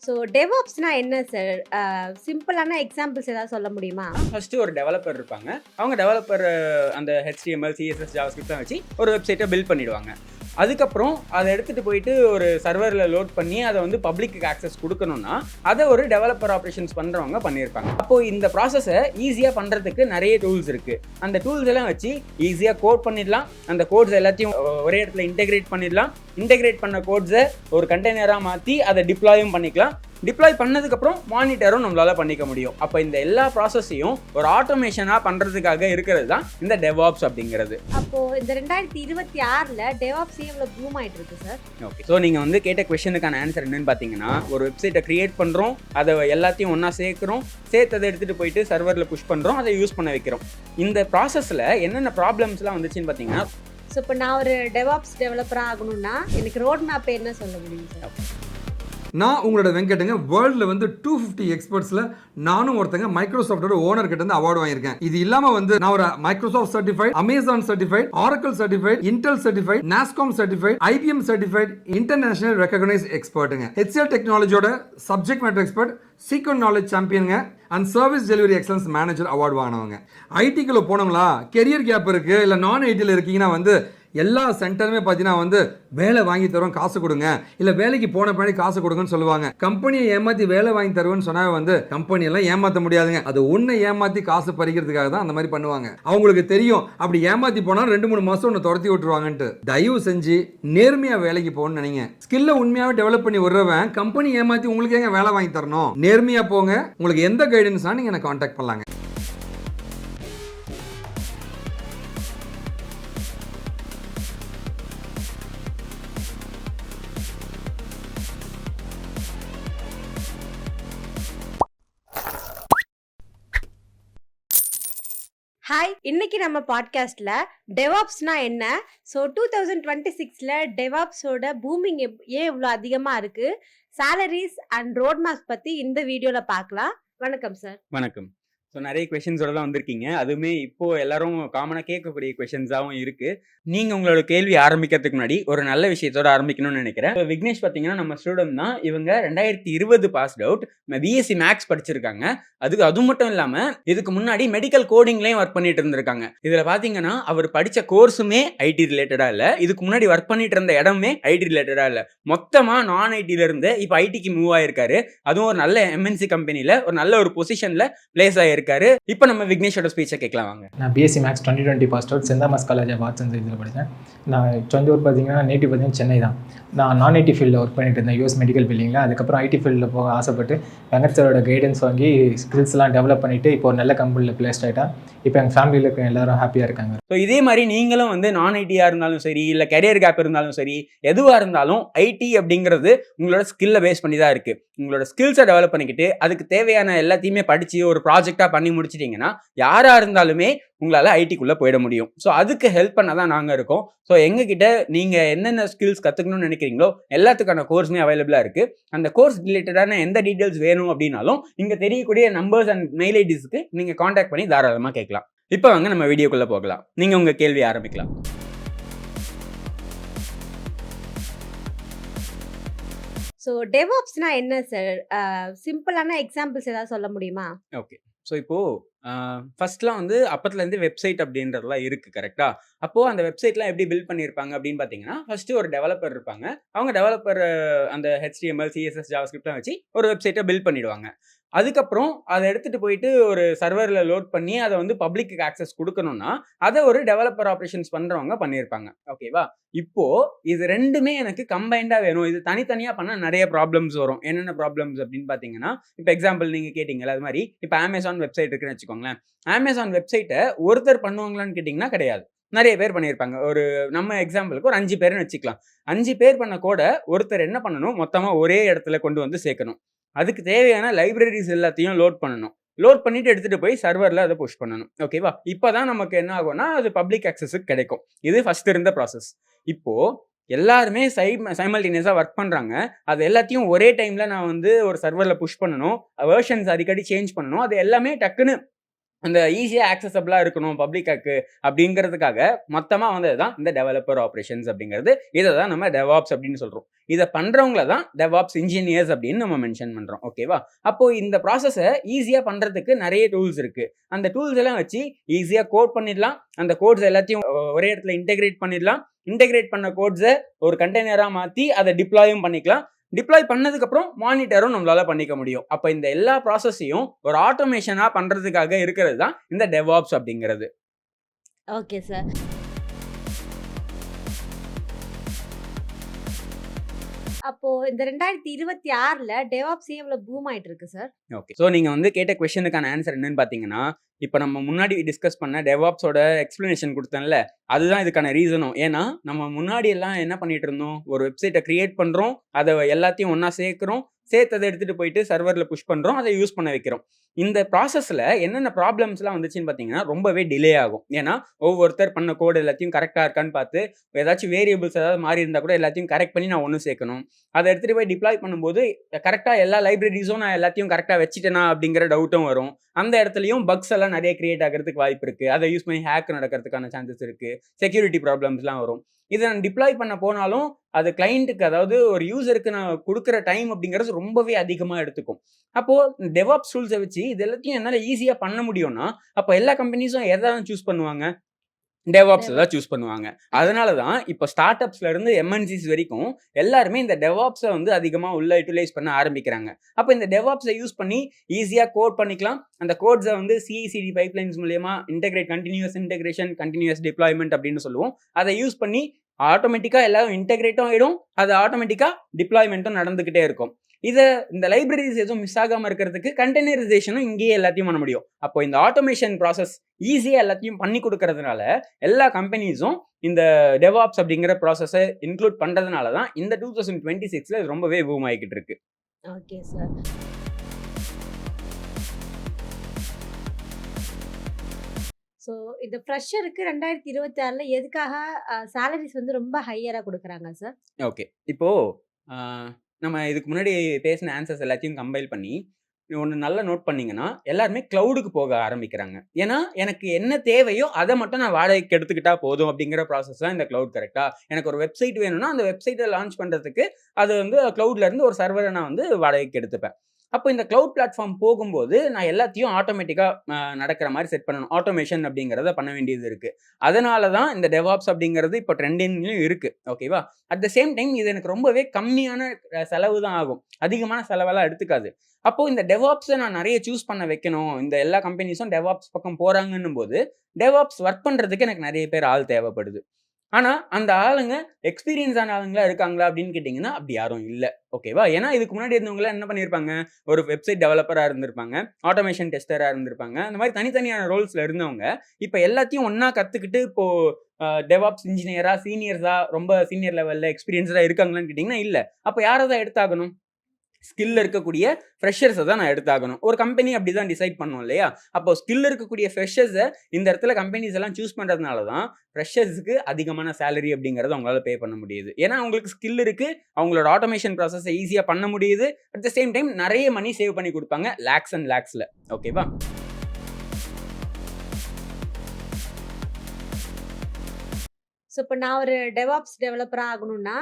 So டெவாப்ஸ்னா என்ன sir? சிம்பிளான examples ஏதாவது சொல்ல முடியுமா? ஃபர்ஸ்ட்டு ஒரு டெவலப்பர் இருப்பாங்க. அவங்க டெவலப்பர் அந்த HTML, CSS, JavaScriptலாம் வச்சு ஒரு வெப்சைட்டை பில்ட் பண்ணிடுவாங்க. அதுக்கப்புறம் அதை எடுத்துகிட்டு போயிட்டு ஒரு சர்வரில் லோட் பண்ணி அதை வந்து பப்ளிக்கு ஆக்சஸ் கொடுக்கணும்னா அதை ஒரு டெவலப்பர் ஆப்ரேஷன்ஸ் பண்ணுறவங்க பண்ணியிருப்பாங்க. அப்போது இந்த ப்ராசஸை ஈஸியாக பண்ணுறதுக்கு நிறைய டூல்ஸ் இருக்குது. அந்த டூல்ஸ் எல்லாம் வச்சு ஈஸியாக கோட் பண்ணிடலாம். அந்த கோட்ஸ் எல்லாத்தையும் ஒரே இடத்துல இன்டெகிரேட் பண்ணிடலாம். இன்டெகிரேட் பண்ண கோட்ஸை ஒரு கண்டெய்னராக மாற்றி அதை டிப்ளாயும் பண்ணிக்கலாம். டிப்ளாய் பண்ணதுக்கப்புறம் மானிட்டரும் நம்மளால் பண்ணிக்க முடியும். அப்போ இந்த எல்லா ப்ராசஸையும் ஒரு ஆட்டோமேஷனாக பண்ணுறதுக்காக இருக்கிறது தான் இந்த டெவாப்ஸ் அப்படிங்கிறது. அப்போது இந்த 2026ல் டெவாப்ஸ் எவ்வளோ பூம் ஆகிட்டு இருக்கு சார்? ஓகே, ஸோ நீங்கள் வந்து கேட்ட கொஸ்டினுக்கான ஆன்சர் என்னன்னு பார்த்தீங்கன்னா, ஒரு வெப்சைட்டை க்ரியேட் பண்ணுறோம், அதை எல்லாத்தையும் ஒன்றா சேர்க்குறோம், சேர்த்ததை எடுத்துகிட்டு போயிட்டு சர்வரில் புஷ் பண்ணுறோம், அதை யூஸ் பண்ண வைக்கிறோம். இந்த ப்ராசஸில் என்னென்ன ப்ராப்ளம்ஸ்லாம் வந்துச்சுன்னு பார்த்தீங்கன்னா, ஸோ இப்போ நான் ஒரு டெவாப்ஸ் டெவலப்பராக ஆகணும்னா எனக்கு ரோட் மேப் என்ன சொல்ல முடியும் சார்? நான் உங்களோட வெங்கட்டுங்க. வேர்ல்டில் வந்து 250 எக்ஸ்பர்ட்ஸில் நானும் ஒருத்தங்க மைக்ரோசாஃப்டோட ஓனர் கிட்ட இருந்து அவார்டு வாங்கியிருக்கேன். இது இல்லாமல் வந்து நான் ஒரு Microsoft certified, Amazon certified, Oracle certified, Intel certified, NASSCOM certified, IBM certified, international recognise எக்ஸ்பர்ட்டுங்க. HCL டெக்னாலஜியோட subject matter expert, Sequent knowledge சாம்பியனுங்க and service delivery excellence manager award வாங்கினவங்க. ஐடிக்குள்ள போனவங்களா, கெரியர் கேப் இருக்கு, இல்லை நான் ஐடியில் இருக்கீங்கன்னா வந்து எல்லா சென்டருமே பார்த்தீங்கன்னா வந்து வேலை வாங்கி தருவோம், காசு கொடுங்க, இல்லை வேலைக்கு போன பின்னாடி காசு கொடுங்கன்னு சொல்லுவாங்க. கம்பெனியை ஏமாற்றி வேலை வாங்கி தருவேன்னு சொன்னால் வந்து கம்பெனியெல்லாம் ஏமாற்ற முடியாதுங்க. அது ஒன்று ஏமாற்றி காசு பறிக்கிறதுக்காக தான் அந்த மாதிரி பண்ணுவாங்க. அவங்களுக்கு தெரியும் அப்படி ஏமாற்றி போனால் 2-3 மாதம் ஒன்று துரத்தி விட்டுருவாங்கன்ட்டு. தயவு செஞ்சு நேர்மையாக வேலைக்கு போகணும்னு நினைங்க. ஸ்கில்லை உண்மையாகவே டெவலப் பண்ணி விடுறவன் கம்பெனி ஏமாற்றி உங்களுக்கு ஏங்க வேலை வாங்கி தரணும்? நேர்மையாக போங்க. உங்களுக்கு எந்த கைடன்ஸ்னா நீங்கள் என்னை கான்டாக்ட் பண்ணலாங்க. ஹாய், இன்னைக்கு நம்ம பாட்காஸ்ட்ல டெவாப்ஸ்னா என்ன, ஸோ 2026ல் டெவாப்ஸோட பூமிங் ஏன் இவ்வளோ அதிகமாக இருக்கு, சாலரிஸ் அண்ட் ரோட் மேப்ஸ் பற்றி இந்த வீடியோவில் பார்க்கலாம். வணக்கம் சார். வணக்கம். ஸோ நிறைய கொஷின்ஸோட தான் வந்திருக்கீங்க. அதுவுமே இப்போது எல்லாரும் காமனாக கேட்கக்கூடிய கொஷின்ஸாகவும் இருக்குது. நீங்கள் உங்களோட கேள்வி ஆரம்பிக்கிறதுக்கு முன்னாடி ஒரு நல்ல விஷயத்தோட ஆரம்பிக்கணும்னு நினைக்கிறேன். இப்போ விக்னேஷ் பார்த்தீங்கன்னா நம்ம ஸ்டூடெண்ட் தான். இவங்க 2020 பாஸ்ட் அவுட், BSc மேக்ஸ் படிச்சிருக்காங்க. அது மட்டும் இல்லாமல் இதுக்கு முன்னாடி மெடிக்கல் கோடிங்லேயும் ஒர்க் பண்ணிட்டு இருந்திருக்காங்க. இதில் பார்த்தீங்கன்னா அவர் படித்த கோர்ஸுமே ஐடி ரிலேட்டடாக இல்லை, இதுக்கு முன்னாடி ஒர்க் பண்ணிட்டு இருந்த இடமே ஐடி ரிலேட்டடாக இல்லை, மொத்தமாக நான் ஐடியிலேருந்து இப்போ ஐடிக்கு மூவ் ஆயிருக்காரு. அதுவும் ஒரு நல்ல MNC கம்பெனியில் ஒரு நல்ல ஒரு பொசிஷனில் பிளேஸ் ஆகிருக்காரு. இப்போ நம்ம விக்னேஷோட ஸ்பீச்சை கேட்கலாம் வாங்க. நான் BSc maths 2020 passed out, Saint Thomas college of arts and சயின்ஸில் படித்தேன். நான் சொந்த ஊர் பார்த்தீங்கன்னா நேட்டிவ் பார்த்தீங்கன்னா சென்னை தான். நான் நான் ஐடி ஃபீல்டில் ஒர்க் பண்ணிட்டு இருந்தேன், US மெடிக்கல் பில்டிங்கில். அதுக்கப்புறம் ஐடி ஃபீல்டில் போக ஆசைப்பட்டு வெங்கட் சாரோட கைடன்ஸ் வாங்கி ஸ்கில்ஸ்லாம் டெவலப் பண்ணிவிட்டு இப்போ ஒரு நல்ல கம்பெனியில் பிளேஸ்ட் ஆகிட்டேன். இப்போ எங்கள் ஃபேமிலியில் இருக்க எல்லாரும் ஹாப்பியாக இருக்காங்க. ஸோ இதே மாதிரி நீங்களும் வந்து நான் ஐடியாக இருந்தாலும் சரி, இல்லை கரியர் கேப் இருந்தாலும் சரி, எதுவாக இருந்தாலும் ஐடி அப்படிங்கிறது உங்களோட ஸ்கில்லை பேஸ் பண்ணி தான் இருக்குது. உங்களோட ஸ்கில்ஸை டெவலப் பண்ணிக்கிட்டு அதுக்கு தேவையான எல்லாத்தையுமே படித்து ஒரு ப்ராஜெக்டாக பண்ணி முடிச்சிட்டிங்கன்னா யாராக இருந்தாலுமே உங்களால் ஐடிக்குள்ளே போயிட முடியும். ஸோ அதுக்கு ஹெல்ப் பண்ண தான் நாங்கள் இருக்கோம். ஸோ எங்ககிட்ட நீங்கள் என்னென்ன ஸ்கில்ஸ் கற்றுக்கணும்னு நினைக்கிறீங்களோ எல்லாத்துக்கான கோர்ஸுமே அவைலபிளாக இருக்குது. அந்த கோர்ஸ் ரிலேட்டடான எந்த டீட்டெயில்ஸ் வேணும் அப்படின்னாலும் இங்கே தெரியக்கூடிய நம்பர்ஸ் அண்ட் மெயில் ஐடிஸ்க்கு நீங்கள் காண்டாக்ட் பண்ணி தாராளமாக கேட்கலாம். இப்போ வாங்க நம்ம வீடியோக்குள்ளே போகலாம். நீங்கள் உங்கள் கேள்வி ஆரம்பிக்கலாம். ஸோ டெவாப்ஸ்னா என்ன சார்? சிம்பிளான எக்ஸாம்பிள்ஸ் ஏதாவது சொல்ல முடியுமா? ஓகே, ஸோ இப்போது ஃபர்ஸ்ட்லாம் வந்து அப்பத்துலேருந்து வெப்சைட் அப்படின்றதுலாம் இருக்குது, கரெக்டாக? அப்போது அந்த வெப்சைட்லாம் எப்படி பில்ட் பண்ணியிருப்பாங்க அப்படின்னு பார்த்தீங்கன்னா, ஃபஸ்ட்டு ஒரு டெவலப்பர் இருப்பாங்க. அவங்க டெவலப்பர் அந்த HTML, CSS, JavaScriptலாம் வச்சு ஒரு வெப்சைட்டை பில்ட் பண்ணிடுவாங்க. அதுக்கப்புறம் அதை எடுத்துகிட்டு போயிட்டு ஒரு சர்வரில் லோட் பண்ணி அதை வந்து பப்ளிக்கு ஆக்சஸ் கொடுக்கணும்னா அதை ஒரு டெவலப்பர் ஆப்ரேஷன்ஸ் பண்ணுறவங்க பண்ணியிருப்பாங்க. ஓகேவா? இப்போது இது ரெண்டுமே எனக்கு கம்பைண்டாக வேணும். இது தனித்தனியாக பண்ணால் நிறைய ப்ராப்ளம்ஸ் வரும். என்னென்ன ப்ராப்ளம்ஸ் அப்படின்னு பார்த்தீங்கன்னா, இப்போ எக்ஸாம்பிள் நீங்கள் கேட்டிங்களா அது மாதிரி, இப்போ அமேசான் வெப்சைட் இருக்குன்னு வச்சுக்கோங்களேன். அமேசான் வெப்சைட்டை ஒருத்தர் பண்ணுவாங்களான்னு கேட்டிங்கன்னா கிடையாது, நிறைய பேர் பண்ணியிருப்பாங்க. ஒரு நம்ம எக்ஸாம்பிளுக்கு ஒரு 5 பேர்னு வச்சுக்கலாம். 5 பேர் பண்ண கூட ஒருத்தர் என்ன பண்ணணும், மொத்தமாக ஒரே இடத்துல கொண்டு வந்து சேர்க்கணும். அதுக்கு தேவையான லைப்ரரிஸ் எல்லாத்தையும் லோட் பண்ணணும். லோட் பண்ணிட்டு எடுத்துகிட்டு போய் சர்வரில் அதை புஷ் பண்ணணும். ஓகேவா? இப்போ தான் நமக்கு என்ன ஆகும்னா அது பப்ளிக் ஆக்சஸுக்கு கிடைக்கும். இது ஃபஸ்ட் இருந்த ப்ராசஸ். இப்போது எல்லாருமே சைமல்டேனியஸாக ஒர்க் பண்ணுறாங்க. அது எல்லாத்தையும் ஒரே டைமில் நான் வந்து ஒரு சர்வரில் புஷ் பண்ணணும், வெர்ஷன்ஸ் அடிக்கடி சேஞ்ச் பண்ணணும். அது எல்லாமே டக்குன்னு அந்த ஈஸியா ஆக்சஸபிளா இருக்கணும் பப்ளிக்காக்கு அப்படிங்கிறதுக்காக மொத்தமா வந்தது தான் இந்த டெவலப்பர் ஆப்பரேஷன்ஸ் அப்படிங்கிறது. இத தான் நம்ம டெவாப்ஸ் அப்படின்னு சொல்றோம். இத பண்றவங்கள தான் டெவாப்ஸ் இன்ஜினியர்ஸ் அப்படின்னு நம்ம மென்ஷன் பண்றோம். ஓகேவா? அப்போ இந்த ப்ராசஸ ஈஸியா பண்றதுக்கு நெறைய டூல்ஸ் இருக்கு. அந்த டூல்ஸ் எல்லாம் வச்சு ஈஸியா கோட் பண்ணிடலாம். அந்த கோட்ஸ் எல்லாத்தையும் ஒரே இடத்துல இன்டகிரேட் பண்ணிடலாம். இன்டகிரேட் பண்ண கோட்ஸ ஒரு கண்டெய்னரா மாத்தி அத டிப்ளாயும் பண்ணிக்கலாம். டிப்ளாய் பண்ணதுக்கு அப்புறம் மானிட்டரும் நம்மளால பண்ணிக்க முடியும். அப்ப இந்த எல்லா ப்ராசஸையும் ஒரு ஆட்டோமேஷனா பண்றதுக்காக இருக்கிறது தான் இந்த டெவாப்ஸ் அப்படிங்கிறது. Okay sir. அப்போ இந்த 2026ல டெவாப்ஸ் எவ்வளோ பூம் ஆயிட்டு இருக்கு சார்? ஓகே. ஸோ நீங்க வந்து கேட்ட கொஸ்டினுக்கான ஆன்சர் என்னன்னு பார்த்தீங்கன்னா, இப்ப நம்ம முன்னாடி டிஸ்கஸ் பண்ண டெவாப்ஸோட எக்ஸ்ப்ளனேஷன் குடுத்தேன்ல, அதுதான் இதுக்கான ரீசனும். ஏன்னா, நம்ம முன்னாடி எல்லாம் என்ன பண்ணிட்டு இருந்தோம், ஒரு வெப்சைட்ட கிரியேட் பண்றோம், அத எல்லாத்தையும் ஒண்ணா சேர்க்கிறோம், சேர்த்தத எடுத்துட்டு போயிட்டு சர்வர்ல புஷ் பண்றோம், அத யூஸ் பண்ண வைக்கிறோம். இந்த ப்ராசஸ்ல என்னென்ன ப்ராப்ளம்ஸ்லாம் வந்துச்சுன்னு பார்த்தீங்கன்னா, ரொம்பவே டிலே ஆகும். ஏன்னா, ஒவ்வொருத்தர் பண்ண கோட் எல்லாத்தையும் கரெக்ட்டா இருக்கான்னு பார்த்து, ஏதாச்சும் வேரியபிள்ஸ் ஏதாவது மாறி இருந்தா கூட எல்லாத்தையும் கரெக்ட் பண்ணி நான் ஒண்ணு சேர்க்கணும். அத எடுத்துட்டு போய் டிப்ளாய் பண்ணும்போது, கரெக்ட்டா எல்லா லைப்ரரீஸும் நான் எல்லாத்தையும் கரெக்ட்டா வச்சுட்டேனா அப்படிங்கிற டவுட்டும் வரும். அந்த இடத்துலயும் பக்ஸ் எல்லாம் நெறைய கிரியேட் ஆகுறதுக்கு வாய்ப்பு இருக்கு. அத யூஸ் பண்ணி ஹேக் நடக்கிறதுக்கான சான்சஸ் இருக்கு. செக்யூரிட்டி ப்ராப்ளம்ஸ்லாம் வரும். இத நான் டிப்ளாய் பண்ண போனாலும், அது கிளையன்ட்க்கு அதாவது ஒரு யூசருக்கு நான் குடுக்குற டைம் அப்படிங்கிறது ரொம்பவே அதிகமா எடுத்துக்கும். அப்போ டெவாப்ஸ் டூல்ஸ வச்சு இது எல்லாத்தையும் என்னால ஈஸியா பண்ண முடியும்னா, அப்ப எல்லா கம்பெனிஸும் எத தான் சூஸ் பண்ணுவாங்க? டெவாப்ஸ் தான் டெவாப்ஸ். சூஸ் பண்ணுவாங்க. அதனால தான் இப்ப ஸ்டார்ட் அப்ஸ்ல இருந்து எம்என்சிஸ் வரைக்கும் எல்லாருமே இந்த டெவாப்ஸ வந்து அதிகமா உள்ள யுட்டிலைஸ் பண்ண ஆரம்பிக்கிறாங்க. அப்ப இந்த டெவாப்ஸ யூஸ் பண்ணி ஈஸியா கோட் பண்ணிக்கலாம். அந்த கோட்ஸ வந்து சிஐ/சிடி பைப்லைன்ஸ் மூலியமா கன்டினியூயஸ் இன்டகிரேஷன், கன்டினியூயஸ் டிப்ளாய்மென்ட் அப்படின்னு சொல்லுவோம். அத யூஸ் பண்ணி ஆட்டோமேட்டிக்கா எல்லாம் இன்டகிரேட்டும் ஆயிடும். அது ஆட்டோமேட்டிக்கா டிப்ளாய்மென்ட்டும் நடந்துகிட்டே இருக்கும். இந்த லைப்ரரீஸ் எதுவும் மிஸ் ஆகாம இருக்கிறதுக்கு கண்டெய்னரைசேஷனும் இங்கேயே எல்லாத்தையும் பண்ண முடியும். அப்போ இந்த ஆட்டோமேஷன் ப்ராசஸ் ஈஸியா எல்லாத்தையும் பண்ணி குடுக்கறதுனால, எல்லா கம்பெனிஸும் இந்த டெவாப்ஸ் அப்படிங்கிற ப்ராசஸ இன்க்ளூட் பண்றதுனால தான் இந்த 2026ல இது ரொம்பவே பூம் ஆயிக்கிட்டு இருக்கு. Okay sir. ஸோ இந்த ஃப்ரெஷருக்கு 2026ல எதுக்காக சேலரிஸ் வந்து ரொம்ப ஹையரா குடுக்குறாங்க சார்? ஓகே. இப்போ அ நம்ம இதுக்கு முன்னாடி பேசின ஆன்சர்ஸ் எல்லாத்தையும் கம்பைல் பண்ணி, ஒண்ணு நல்லா நோட் பண்ணீங்கன்னா, எல்லாருமே கிளவுடுக்கு போக ஆரம்பிக்கிறாங்க. ஏன்னா, எனக்கு என்ன தேவையோ அத மட்டும் நான் வாடகைக்கு எடுத்துக்கிட்டா போதும் அப்படிங்கிற ப்ராசஸ் தான் இந்த கிளவுட் கரெக்ட்டா? எனக்கு ஒரு வெப்சைட் வேணும்னா, அந்த வெப்சைட்ட லான்ச் பண்றதுக்கு அது வந்து கிளவுட்ல இருந்து ஒரு சர்வர நான் வந்து வாடகைக்கு எடுத்துப்பேன். அப்போ இந்த கிளவுட் பிளாட்ஃபார்ம் போகும்போது, நான் எல்லாத்தையும் ஆட்டோமேட்டிக்கா நடக்கிற மாரி செட் பண்ணணும். ஆட்டோமேஷன் அப்படிங்கிறத பண்ண வேண்டியது இருக்கு. அதனால தான் இந்த டெவாப்ஸ் அப்படிங்கிறது இப்போ ட்ரெண்டிங்லயும் இருக்கு. ஓகேவா? அட் த சேம் டைம் இது எனக்கு ரொம்பவே கம்மியான செலவு தான் ஆகும். அதிகமான செலவெல்லாம் எடுத்துக்காது. அப்போ இந்த டெவாப்ஸ நான் நெறைய சூஸ் பண்ண வைக்கணும். இந்த எல்லா கம்பெனிஸும் டெவாப்ஸ் பக்கம் போறாங்கன்னும்போது, டெவாப்ஸ் ஒர்க் பண்றதுக்கு எனக்கு நெறைய பேர் ஆள் தேவைப்படுது. ஆனா, அந்த ஆளுங்க எக்ஸ்பீரியன்ஸ் ஆன ஆளுங்களா இருக்காங்களா அப்படின்னு கேட்டீங்கன்னா, அப்படி யாரும் இல்ல. ஓகேவா? ஏன்னா இதுக்கு முன்னாடி இருந்தவங்கலாம் என்ன பண்ணியிருப்பாங்க, ஒரு வெப்சைட் டெவலப்பரா இருந்திருப்பாங்க. ஆட்டோமேஷன் டெஸ்டரா இருந்திருப்பாங்க. அந்த மாரி தனித்தனியான ரோல்ஸ்ல இருந்தவங்க, இப்ப எல்லாத்தையும் ஒண்ணா கத்துக்கிட்டு இப்போ டெவாப்ஸ் இன்ஜினியரா, சீனியர்ஸா ரொம்ப சீனியர் லெவல்ல எக்ஸ்பீரியன்ஸ்டா இருக்காங்களான்னு கேட்டீங்கன்னா, இல்ல. அப்ப யார தான் எடுத்தாகணும்? ஸ்கில் இருக்கக்கூடிய ஃப்ரெஷர்ஸ தான் நான் எடுத்தாகணும். ஒரு கம்பெனி அப்படிதான் டிசைட் பண்ணும் இல்லையா? அப்போ ஸ்கில் இருக்கக்கூடிய ஃப்ரெஷர்ஸ இந்த இடத்துல கம்பெனிஸ் எல்லாம் சூஸ் பண்றதுனால தான், ஃப்ரெஷர்ஸ்க்கு அதிகமான சேலரி அப்படிங்கிறத அவங்களால பே பண்ண முடியுது. ஏன்னா, அவங்களுக்கு ஸ்கில் இருக்கு. அவங்களோட ஆட்டோமேஷன் ப்ராசஸ ஈஸியா பண்ண முடியுது. அட் த சேம் டைம் நெறைய மணி சேவ் பண்ணி குடுப்பாங்க. லேக்ஸ் அண்ட் லேக்ஸ்ல. ஓகேவா? ஸோ இப்போ நான் ஒரு டெவாப்ஸ் டெவலப்பரா ஆகணும்னா,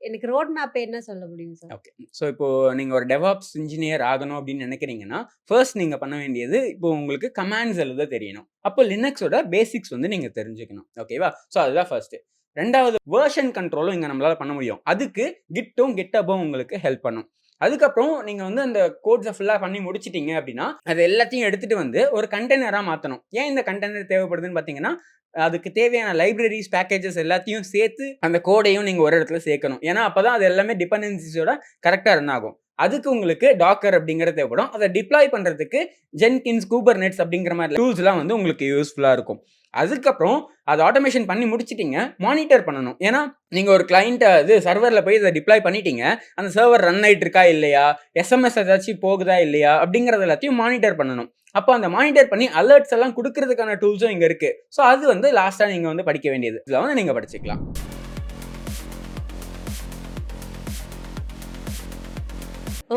எனக்கு ரோட் மேப் என்ன சொல்ல முடியும் சார்? ஓகே. ஸோ இப்போ நீங்க ஒரு டெவாப்ஸ் இன்ஜினியர் ஆகணும் அப்படின்னு நினைக்கிறீங்கன்னா, ஃபர்ஸ்ட் நீங்க பண்ண வேண்டியது, இப்போ உங்களுக்கு கமாண்ட்ஸ் எழுத தெரியணும். அப்போ லினக்ஸோட பேசிக்ஸ் வந்து நீங்க தெரிஞ்சுக்கணும். ஓகேவா? ஸோ அதுதான் ஃபர்ஸ்ட். 2வது வெர்ஷன் கண்ட்ரோலும் இங்க நம்மளால பண்ண முடியும். அதுக்கு கிட்டும், கிட்டப்பும் உங்களுக்கு ஹெல்ப் பண்ணும். அதுக்கப்புறம் நீங்க வந்து அந்த கோட்ஸ ஃபுல்லா பண்ணி முடிச்சுட்டீங்க அப்படின்னா, அது எல்லாத்தையும் எடுத்துட்டு வந்து ஒரு கண்டெய்னரா மாத்தணும். ஏன் இந்த கண்டெய்னர் தேவைப்படுதுன்னு பார்த்தீங்கன்னா, அதுக்கு தேவையான லைப்ரரீஸ், பேக்கேஜஸ் எல்லாத்தையும் சேர்த்து அந்த கோடையும் நீங்க ஒரு இடத்துல சேர்க்கணும். ஏன்னா, அப்பதான் அது எல்லாமே டிபெண்டன்சிஸோட கரெக்ட்டா ரன் ஆகும். அதுக்கு உங்களுக்கு டாக்கர் அப்படிங்கிறது தேவைப்படும். அத டிப்ளாய் பண்றதுக்கு ஜென்கின்ஸ், கூபர்நெட்ஸ் அப்படிங்கிற மாரி டூல்ஸ்லாம் வந்து உங்களுக்கு யூஸ்ஃபுல்லா இருக்கும். அதுக்கப்புறம் அத ஆட்டோமேஷன் பண்ணி முடிச்சுட்டீங்க. மானிட்டர் பண்ணணும். ஏன்னா, நீங்க ஒரு கிளையன்ட்ட சர்வர்ல போய் இத டிப்ளாய் பண்ணிட்டீங்க. அந்த சர்வர் ரன் ஆயிட்டு இருக்கா இல்லையா? எஸ்எம்எஸ் ஏதாச்சும் போகுதா இல்லையா? அப்படிங்கிறது எல்லாத்தையும் மானிட்டர் பண்ணணும். அப்போ அந்த மானிட்டர் பண்ணி அலர்ட்ஸ் எல்லாம் குடுக்குறதுக்கான டூல்ஸும் இங்க இருக்கு. ஸோ அது வந்து லாஸ்ட்டா நீங்க வந்து படிக்க வேண்டியது. இதுல வந்து நீங்க படிச்சுக்கலாம்.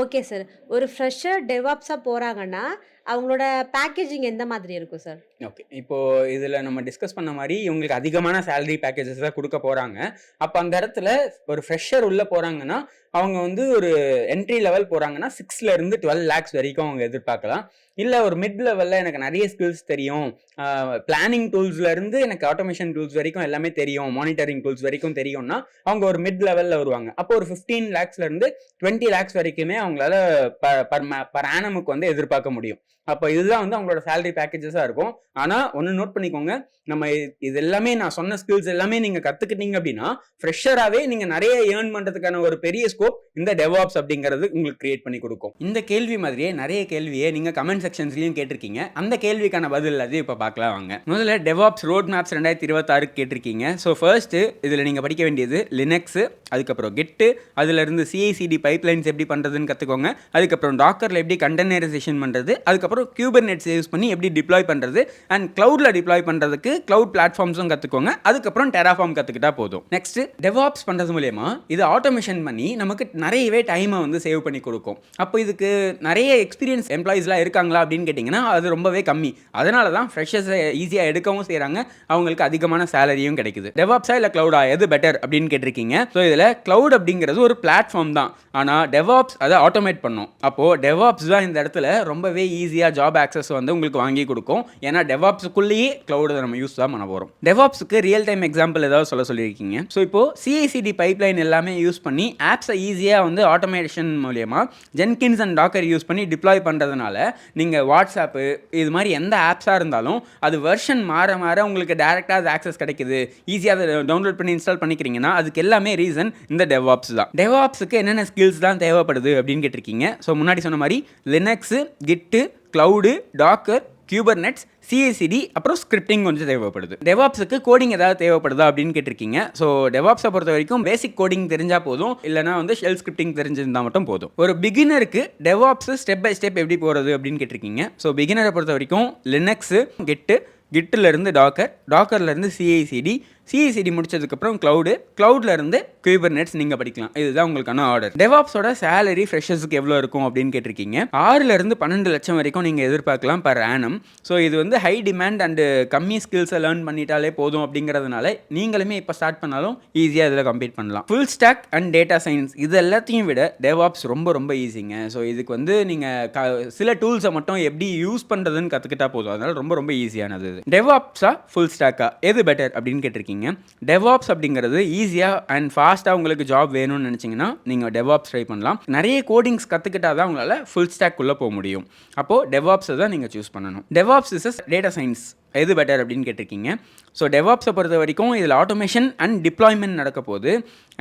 Okay sir. ஒரு ஃப்ரெஷர் டெவாப்ஸா போறாங்கன்னா, அவங்களோட பேக்கேஜிங் எந்த மாதிரி இருக்கும் சார்? ஓகே. இப்போ இதுல நம்ம டிஸ்கஸ் பண்ண மாரி இவங்களுக்கு அதிகமான சேலரி பேக்கேஜஸ் தான் குடுக்க போறாங்க. அப்ப அந்த இடத்துல ஒரு ஃப்ரெஷர் உள்ள போறாங்கன்னா, அவங்க வந்து ஒரு என்ட்ரி லெவல் போறாங்கன்னா 6ல இருந்து 12 லேக்ஸ் வரைக்கும் அவங்க எதிர்பார்க்கலாம். இல்ல ஒரு மிட் லெவல்ல எனக்கு நெறைய ஸ்கில்ஸ் தெரியும். பிளானிங் டூல்ஸ்ல இருந்து எனக்கு ஆட்டோமேஷன் டூல்ஸ் வரைக்கும் எல்லாமே தெரியும். மானிட்டரிங் டூல்ஸ் வரைக்கும் தெரியும்னா, அவங்க ஒரு மிட் லெவல்ல வருவாங்க. அப்போ ஒரு 15 லேக்ஸ்ல இருந்து 20 லேக்ஸ் வரைக்குமே அவங்களால பர் ஆனமுக்கு வந்து எதிர்பார்க்க முடியும். அப்ப இதுதான் வந்து அவங்களோட சேலரி பேக்கேஜஸா இருக்கும். ஆனா ஒண்ணு நோட் பண்ணிக்கோங்க. நம்ம இது எல்லாமே நான் சொன்ன ஸ்கில்ஸ் எல்லாமே நீங்க கத்துக்கிட்டீங்க அப்படின்னா, ஃப்ரெஷராவே நீங்க நிறைய ஏர்ன் பண்றதுக்கான ஒரு பெரிய ஸ்கோப் இந்த டெவாப்ஸ் அப்படிங்கிறது உங்களுக்கு கிரியேட் பண்ணி கொடுக்கும். இந்த கேள்வி மாதிரியே நிறைய கேள்வியை நீங்க கமெண்ட் செக்ஷன்ஸ்லயும் கேட்டிருக்கீங்க. அந்த கேள்விக்கான பதில் அது இப்ப பார்க்கலாம் வாங்க. முதல்ல டெவாப்ஸ் ரோட் மேப்ஸ் 2026 கேட்டிருக்கீங்க. ஸோ ஃபர்ஸ்ட் இதுல நீங்க படிக்க வேண்டியது லினக்ஸ், அதுக்கப்புறம் கிட்டு, அதுல இருந்து சிஐசிடி பைப்லைன்ஸ் எப்படி பண்றதுன்னு கத்துக்கோங்க. அதுக்கப்புறம் டாக்கர்ல எப்படி கண்டெய்னரைசேஷன் பண்றது, அதுக்கப்புறம் குபர்நெட்ஸ் யூஸ் பண்ணி எப்படி டிப்ளாய் பண்றது அண்ட் கிளவுட்ல டிப்ளாய் பண்றதுக்கு கிளவுட் பிளாட்ஃபார்ம்ஸும் கத்துக்கோங்க. அதுக்கப்புறம் டெராஃபார்ம் கத்துக்கிட்டா போதும். நெக்ஸ்ட் டெவாப்ஸ் பண்றது மூலமா இது ஆட்டோமேஷன் பண்ணி நமக்கு நிறையவே டைமை வந்து சேவ் பண்ணி கொடுக்கும். அப்போ இதுக்கு நிறைய எக்ஸ்பீரியன்ஸ் எம்ப்ளாயிஸ்லாம் இருக்காங்களா அப்படின்னு கேட்டிங்கன்னா அது ரொம்பவே கம்மி. அதனால தான் ஃப்ரெஷர்ஸை ஈஸியாக எடுக்கவும் செய்கிறாங்க, அவங்களுக்கு அதிகமான சேலரியும் கிடைக்குது. டெவாப்ஸா இல்லை க்ளவுடா எது பெட்டர் அப்படின்னு கேட்டிருக்கீங்க. ஸோ இதில் க்ளவுட் அப்படிங்கிறது ஒரு பிளாட்ஃபார்ம் தான், ஆனால் டெவாப்ஸ் அதை ஆட்டோமேட் பண்ணும். அப்போது டெவாப்ஸ் தான் இந்த இடத்துல ரொம்பவே ஈஸியாக ஜாப் ஆக்சஸ் வந்து உங்களுக்கு வாங்கி கொடுக்கும். ஏன்னா டெவாப்ஸுக்குள்ளேயே க்ளவுடை நம்ம யூஸ் தான் பண்ண போகிறோம். டெவாப்ஸுக்கு ரியல் டைம் எக்ஸாம்பிள் ஏதாவது சொல்லியிருக்கீங்க. ஸோ இப்போது சிஐசிடி பைப்லைன் எல்லாமே யூஸ் பண்ணி ஆப்ஸை ஈஸியாக வந்து ஆட்டோமேஷன் மூலியமா ஜென்கின்ஸ் அண்ட் டாக்கர் யூஸ் பண்ணி டிப்ளாய் பண்ணுறதுனால நீங்கள் வாட்ஸ்அப்பு இது மாதிரி எந்த ஆப்ஸாக இருந்தாலும் அது வெர்ஷன் மாற மாற உங்களுக்கு டேரெக்டாக அது ஆக்சஸ் கிடைக்குது, ஈஸியாக அதை டவுன்லோட் பண்ணி இன்ஸ்டால் பண்ணிக்கிறீங்கன்னா அதுக்கு எல்லாமே ரீசன் இந்த டெவாப்ஸ் தான். டெவாப்ஸுக்கு என்னென்ன ஸ்கில்ஸ் தான் தேவைப்படுது அப்படின்னு கேட்டிருக்கீங்க. ஸோ முன்னாடி சொன்ன மாதிரி லினக்ஸு, கிட்டு, க்ளவுடு, டாக்கர், குபர்நெட்ஸ், சிஐசிடி, அப்புறம் ஸ்கிரிப்டிங் கொஞ்சம் தேவைப்படுது. டெவாப்ஸுக்கு கோடிங் ஏதாவது தேவைப்படுதா அப்படின்னு கேட்டிருக்கீங்க. ஸோ டெவாப்ஸை பொறுத்த வரைக்கும் பேசிக் கோடிங் தெரிஞ்சால் போதும், இல்லைனா வந்து ஷெல் ஸ்கிரிப்டிங் தெரிஞ்சிருந்தால் மட்டும் போதும். ஒரு பிகினருக்கு டெவாப்ஸ் ஸ்டெப் பை ஸ்டெப் எப்படி போகிறது அப்படின்னு கேட்டிருக்கீங்க. ஸோ பிகினரை பொறுத்த வரைக்கும் லினக்ஸு, கிட்டிலேருந்து டாக்கர், டாக்கர்லேருந்து சிஐசிடி, சிஐசிடி முடிச்சதுக்கப்புறம் க்ளவுட்லேருந்து குபர்நெட்ஸ் நீங்கள் படிக்கலாம். இதுதான் உங்களுக்கான ஆர்டர். டெவாப்ஸோட சேலரி ஃப்ரெஷர்ஸுக்கு எவ்வளோ இருக்கும் அப்படின்னு கேட்டிருக்கீங்க. 6லேருந்து 12 லட்சம் வரைக்கும் நீங்கள் எதிர்பார்க்கலாம் பர் ஆனம். ஸோ இது வந்து ஹை டிமாண்ட் அண்டு கம்மி ஸ்கில்ஸை லேர்ன் பண்ணிட்டாலே போதும் அப்படிங்கிறதுனால நீங்களுமே இப்போ ஸ்டார்ட் பண்ணாலும் ஈஸியாக இதில் கம்ப்ளீட் பண்ணலாம். Full stack and data science இது எல்லாத்தையும் விட டெவாப்ஸ் ரொம்ப ரொம்ப ஈஸிங்க. ஸோ இதுக்கு வந்து நீங்கள் சில டூல்ஸை மட்டும் எப்படி யூஸ் பண்ணுறதுன்னு கற்றுக்கிட்டா போதும். அதனால் ரொம்ப ரொம்ப ஈஸியானது. டெவாப்ஸா ஃபுல் ஸ்டாக்கா எது பெட்டர் அப்படின்னு கேட்டிருக்கீங்க. டெவாப்ஸ் அப்படிங்கிறது ஈஸியாக அண்ட் ஃபாஸ்ட்டாக உங்களுக்கு ஜாப் வேணும்னு நினச்சிங்கன்னா நீங்கள் டெவாப்ஸ் ட்ரை பண்ணலாம். நிறைய கோடிங்ஸ் கற்றுக்கிட்டா தான் உங்களால் ஃபுல் ஸ்டாக் உள்ள போக முடியும். அப்போது டெவாப்ஸை தான் நீங்கள் சூஸ் பண்ணணும். டெவாப்ஸ் இஸ் டேட்டா சயின்ஸ் எது பெட்டர் அப்படின்னு கேட்டிருக்கீங்க. ஸோ டெவாப்ஸை பொறுத்த வரைக்கும் இதில் ஆட்டோமேஷன் அண்ட் டிப்ளாய்மெண்ட் நடக்க போகுது.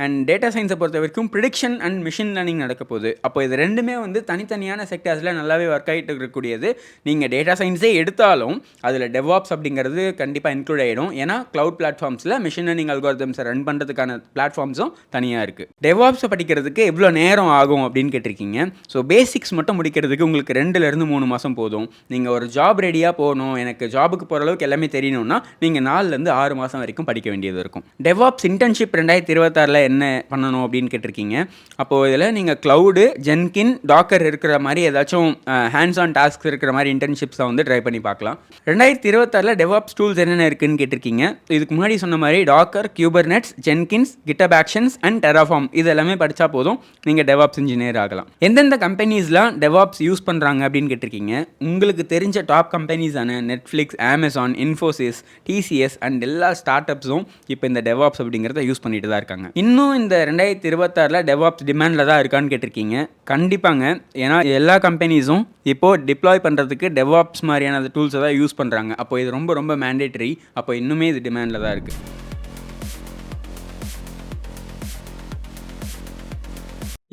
அண்ட் டேட்டா சயின்ஸை பொறுத்த வரைக்கும் ப்ரிடிக்ஷன் அண்ட் மிஷின் லேர்னிங் நடக்க போகுது. அப்போ இது ரெண்டுமே வந்து தனித்தனியான செக்டர்ஸில் நல்லாவே ஒர்க் ஆகிட்டு இருக்கக்கூடியது. நீங்கள் டேட்டா சயின்ஸே எடுத்தாலும் அதில் டெவாப்ஸ் அப்படிங்கிறது கண்டிப்பாக இன்க்ளூட் ஆகிடும். ஏன்னா க்ளவுட் பிளாட்ஃபார்ம்ஸில் மிஷின் லேர்னிங் அல்காரிதம்ஸை ரன் பண்ணுறதுக்கான பிளாட்ஃபார்ம்ஸும் தனியாக இருக்குது. டெவாப்ஸை படிக்கிறதுக்கு எவ்வளோ நேரம் ஆகும் அப்படின்னு கேட்டிருக்கீங்க. ஸோ பேசிக்ஸ் மட்டும் முடிக்கிறதுக்கு உங்களுக்கு 2லேருந்து 3 மாதம் போதும். நீங்கள் ஒரு ஜாப் ரெடியாக போகணும், எனக்கு ஜாபுக்கு போகிற அளவுக்கு எல்லாமே தெரியணும்னா நீங்கள் 4லேருந்து 6 மாதம் வரைக்கும் படிக்க வேண்டியது இருக்கும். டெவாப்ஸ் இன்டர்ன்ஷிப் 2026 என்ன பண்ணணும் அப்படின்னு கேட்டிருக்கீங்க. அப்போது இதில் நீங்கள் க்ளவுடு, ஜென்கின், டாக்கர் இருக்கிற மாதிரி ஏதாச்சும் ஹேண்ட்ஸ் ஆன் டாஸ்க் இருக்கிற மாதிரி இன்டர்ன்ஷிப்ஸை வந்து ட்ரை பண்ணி பார்க்கலாம். 2026 டெவாப்ஸ் டூல்ஸ் என்னென்ன இருக்குன்னு கேட்டிருக்கீங்க. இதுக்கு முன்னாடி சொன்ன மாதிரி Docker, Kubernetes, Jenkins, GitHub Actions and Terraform இது எல்லாமே படித்தா போதும், நீங்கள் டெவாப்ஸ் இன்ஜினியர் ஆகலாம். எந்தெந்த கம்பெனிஸ்லாம் டெவாப்ஸ் யூஸ் பண்ணுறாங்க அப்படின்னு கேட்டிருக்கீங்க. உங்களுக்கு தெரிஞ்ச டாப் கம்பெனிஸான Netflix, Amazon, Infosys, TCS and எல்லா ஸ்டார்ட் அப்ஸும் இப்போ இந்த டெவாப்ஸ் அப்படிங்கிறத யூஸ் பண்ணிட்டு தான் இருக்காங்க. இன்னும் இந்த 2026 டெவாப்ஸ் டிமாண்டில் தான் இருக்கான்னு கேட்டிருக்கீங்க. கண்டிப்பாங்க. ஏன்னா எல்லா கம்பெனிஸும் இப்போது டிப்ளாய் பண்ணுறதுக்கு டெவாப்ஸ் மாதிரியான டூல்ஸை தான் யூஸ் பண்ணுறாங்க. அப்போ இது ரொம்ப ரொம்ப மேண்டேட்டரி. அப்போ இன்னுமே இது டிமாண்டில் தான் இருக்குது.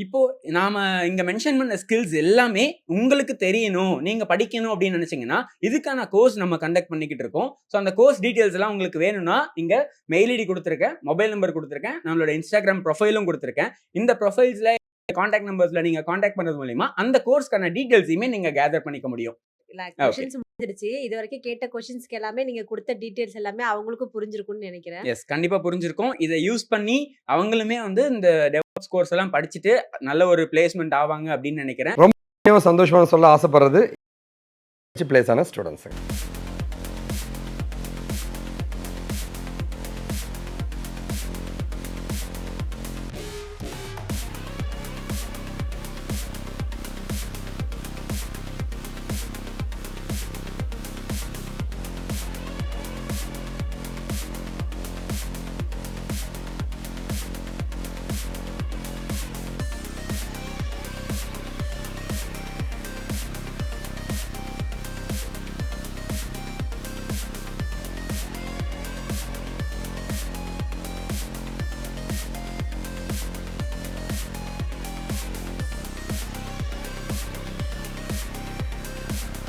இப்போ நாம இங்க மென்ஷன் பண்ண ஸ்கில்ஸ் எல்லாமே உங்களுக்கு தெரியணும், நீங்க படிக்கணும் அப்படின்னு நினைச்சீங்கன்னா இதுக்கான கோர்ஸ் நம்ம கண்டக்ட் பண்ணிக்கிட்டு இருக்கோம். ஸோ அந்த கோர்ஸ் டீடைல்ஸ் எல்லாம் உங்களுக்கு வேணும்னா இங்க மெயில் ஐடி கொடுத்துருக்கேன், மொபைல் நம்பர் கொடுத்துருக்கேன், நம்மளோட இன்ஸ்டாகிராம் ப்ரொஃபைலும் கொடுத்துருக்கேன். இந்த ப்ரொஃபைல்ஸ்ல கான்டாக்ட் நம்பர்ஸ்ல நீங்க கான்டாக்ட் பண்றது மூலமா அந்த கோர்ஸ்க்கான டீடைல்ஸையுமே நீங்க கேதர் பண்ணிக்க முடியும். கொஸ்டின்ஸ் முடிஞ்சிருச்சு. இது வரைக்கும் கேட்ட கொஸ்டின்ஸ்க்கு எல்லாமே நீங்க கொடுத்த டீடைல்ஸ் எல்லாமே அவங்களுக்கும் புரிஞ்சிருக்கும்னு நினைக்கிறேன். எஸ், கண்டிப்பா புரிஞ்சிருக்கும். இதை யூஸ் பண்ணி அவங்களுமே வந்து இந்த டெவாப்ஸ் கோர்ஸ் எல்லாம் படிச்சுட்டு நல்ல ஒரு பிளேஸ்மெண்ட் ஆவாங்க அப்படின்னு நினைக்கிறேன். ரொம்ப சந்தோஷமா சொல்ல ஆசைப்படுறது பிளேஸ் ஆன ஸ்டூடெண்ட்ஸுங்க.